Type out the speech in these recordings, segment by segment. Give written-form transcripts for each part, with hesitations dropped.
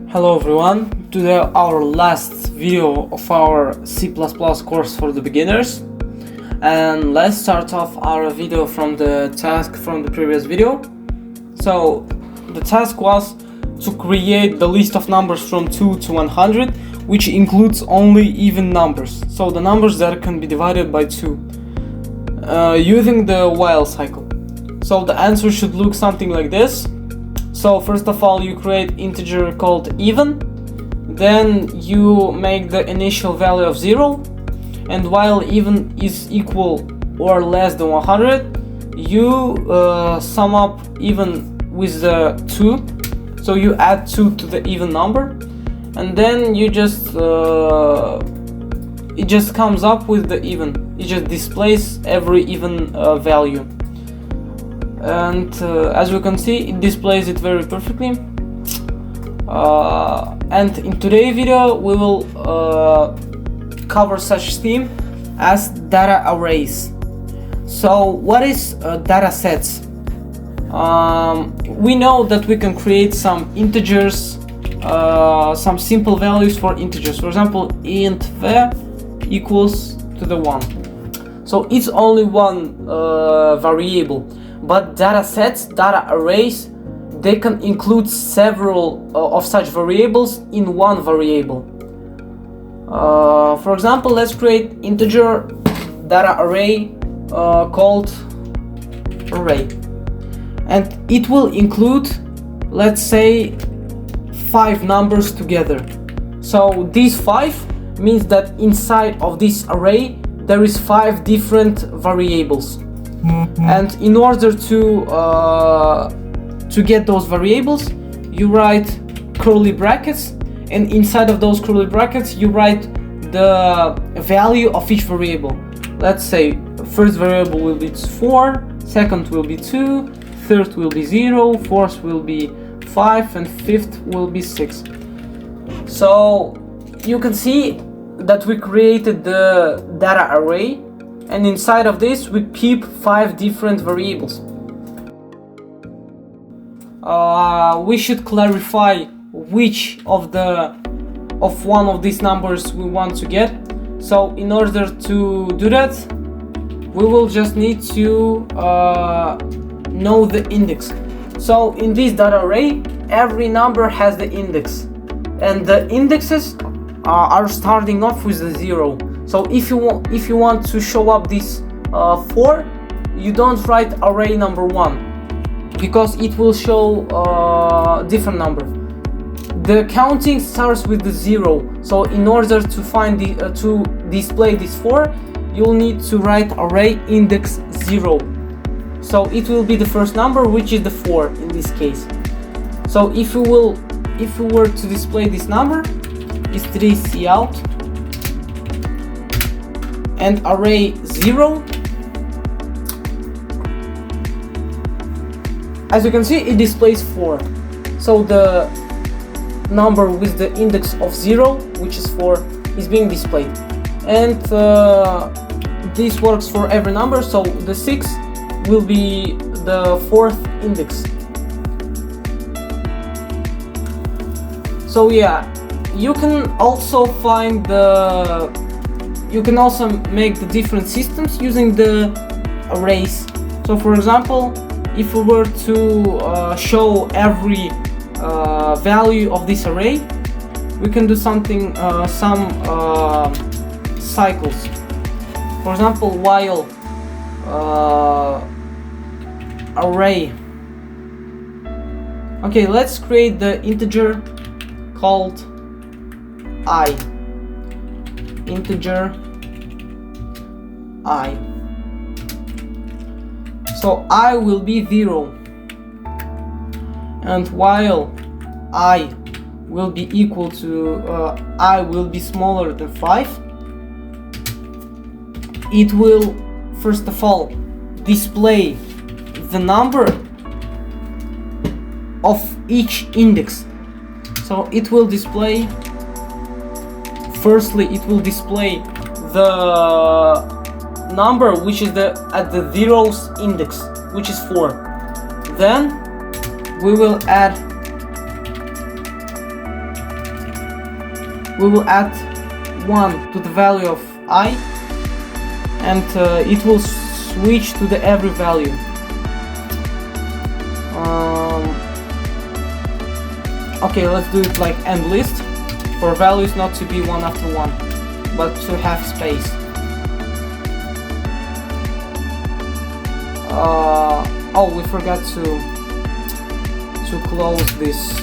Hello everyone, today our last video of our C++ course for the beginners, and let's start off our video from the task from the previous video. So the task was to create the list of numbers from 2 to 100, which includes only even numbers, so the numbers that can be divided by 2, using the while cycle. So the answer should look something like this. So first of all, you create integer called even, then you make the initial value of 0, and while even is equal or less than 100, you sum up even with the 2, so you add 2 to the even number, and then you just it just comes up with the even, it just displays every even value. And as you can see, it displays it very perfectly. And in today's video we will cover such theme as data arrays. So what is data sets? We know that we can create some integers, some simple values for integers. For example, int v equals to the 1. So it's only one variable. But data sets, data arrays, they can include several of such variables in one variable. For example, let's create integer data array called array, and it will include, let's say, 5 numbers together. So these 5 means that inside of this array there is 5 different variables. And in order to get those variables, you write curly brackets, and inside of those curly brackets you write the value of each variable. Let's say first variable will be 4, second will be 2, third will be 0, fourth will be 5, and fifth will be 6. So you can see that we created the data array, and inside of this we keep 5 different variables. We should clarify which of one of these numbers we want to get. So in order to do that, we will just need to know the index. So in this data array, every number has the index, and the indexes are starting off with the 0. So if you want to show up this 4, you don't write array number 1, because it will show different number. The counting starts with the 0. So in order to find to display this 4, you'll need to write array index 0. So it will be the first number, which is the 4 in this case. So if we were to display this number, it's 3cout and array 0. As you can see, it displays 4. So the number with the index of 0, which is 4, is being displayed. And this works for every number, so the 6 will be the 4th index. So yeah, you can also make the different systems using the arrays. So for example, if we were to show every value of this array, we can do something, some cycles. For example, while array. Okay, let's create the integer called I. Integer I. So I will be 0, and while I will be equal to I will be smaller than 5, it will first of all display the number of each index. So it will display, firstly it will display the number which is at the 0th index, which is 4. Then we will add we will add 1 to the value of I, and it will switch to the every value. Okay, let's do it like end list, for values not to be one after one, but to have space. Oh, we forgot to close this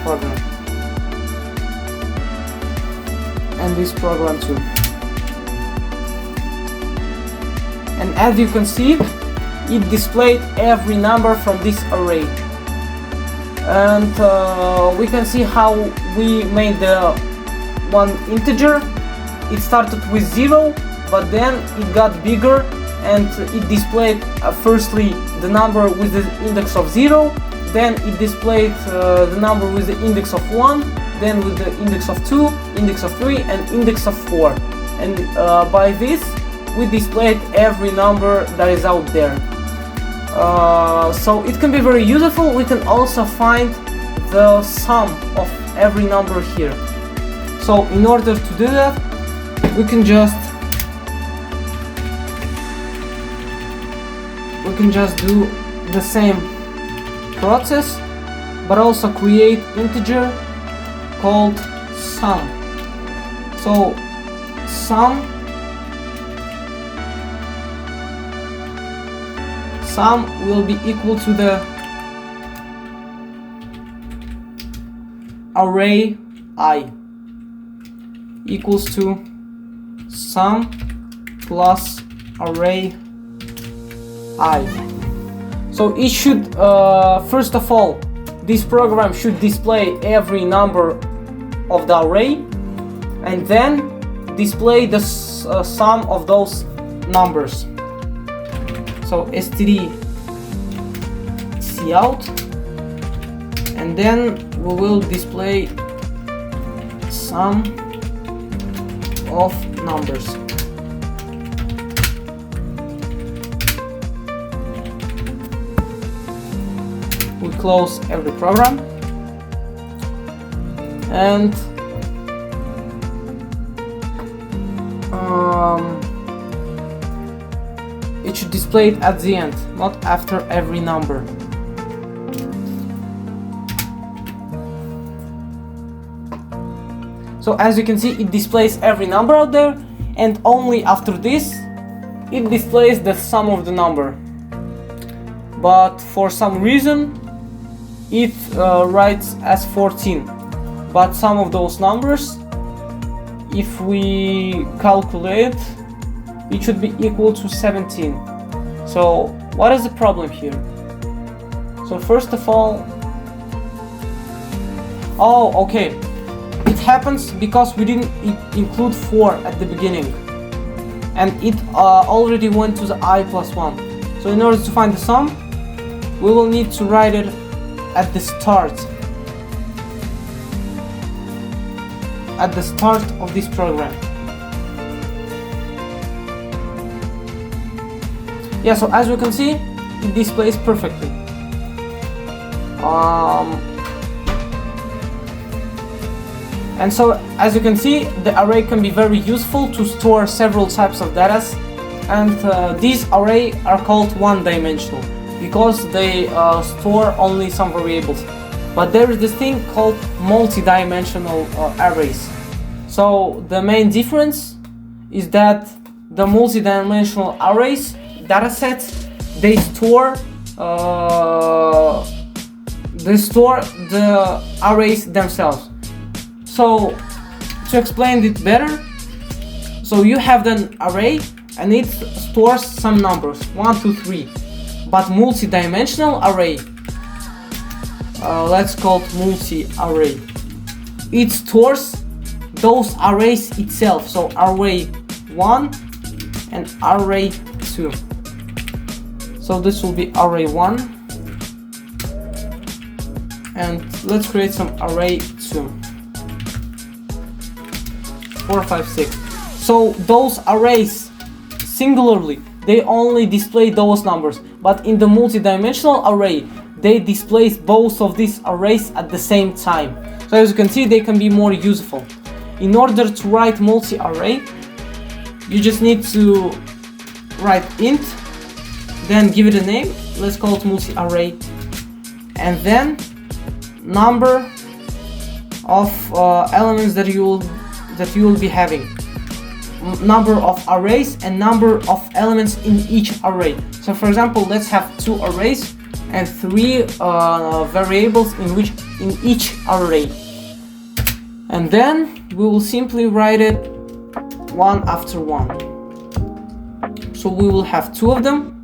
program, and this program too. And as you can see, it displayed every number from this array. And we can see how we made the one integer. It started with 0, but then it got bigger and it displayed firstly the number with the index of 0, then it displayed the number with the index of 1, then with the index of 2, index of 3 and index of 4. And by this we displayed every number that is out there. So it can be very useful. We can also find the sum of every number here. So in order to do that, we can just do the same process, but also create integer called sum. So sum will be equal to the array I equals to sum plus array I. So it should first of all, this program should display every number of the array and then display the sum of those numbers. So std cout, and then we will display sum of numbers. We close every program, and it should display it at the end, not after every number. So as you can see, it displays every number out there, and only after this it displays the sum of the number. But for some reason it writes as 14, but some of those numbers, if we calculate, it should be equal to 17. So what is the problem here? So first of all, okay, it happens because we didn't include 4 at the beginning, and it already went to the I plus 1. So in order to find the sum, we will need to write it at the start of this program. Yeah, so as you can see, it displays perfectly. And so as you can see, the array can be very useful to store several types of data, and these arrays are called one-dimensional because they store only some variables. But there is this thing called multi-dimensional arrays. So the main difference is that the multi-dimensional arrays datasets, they store the arrays themselves. So to explain it better, so you have an array and it stores some numbers 1, 2, 3, but multi-dimensional array, let's call it multi-array, it stores those arrays itself. So array 1 and array 2. So this will be array 1, and let's create some array 2. 4, 5, 6. So those arrays singularly, they only display those numbers, but in the multi-dimensional array they display both of these arrays at the same time. So as you can see, they can be more useful. in order to write multi-array, you just need to write int, then give it a name, let's call it multi-array, and then number of elements that you will be having, number of arrays and number of elements in each array. So for example, let's have 2 arrays and 3 variables in each array, and then we will simply write it one after one. So we will have 2 of them,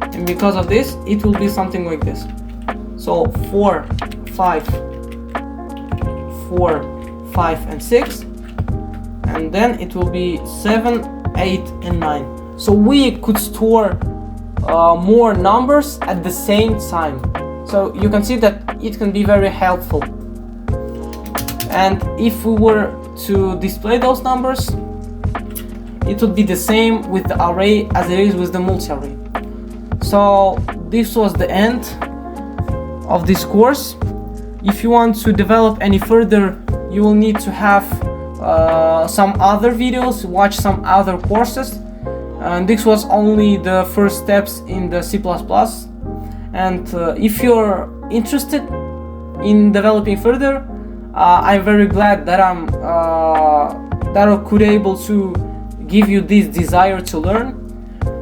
and because of this it will be something like this. So 4, 5, 4, 5 and 6, and then it will be 7, 8 and 9. So we could store more numbers at the same time. So you can see that it can be very helpful. And if we were to display those numbers, it would be the same with the array as it is with the multi-array. So this was the end of this course. If you want to develop any further, you will need to have some other videos, watch some other courses, and this was only the first steps in the C++. And if you're interested in developing further, I'm very glad that I could able to give you this desire to learn.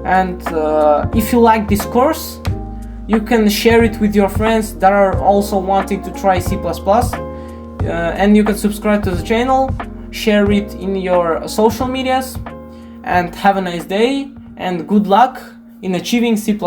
And if you like this course, you can share it with your friends that are also wanting to try C++, and you can subscribe to the channel, share it in your social medias, and have a nice day and good luck in achieving C++.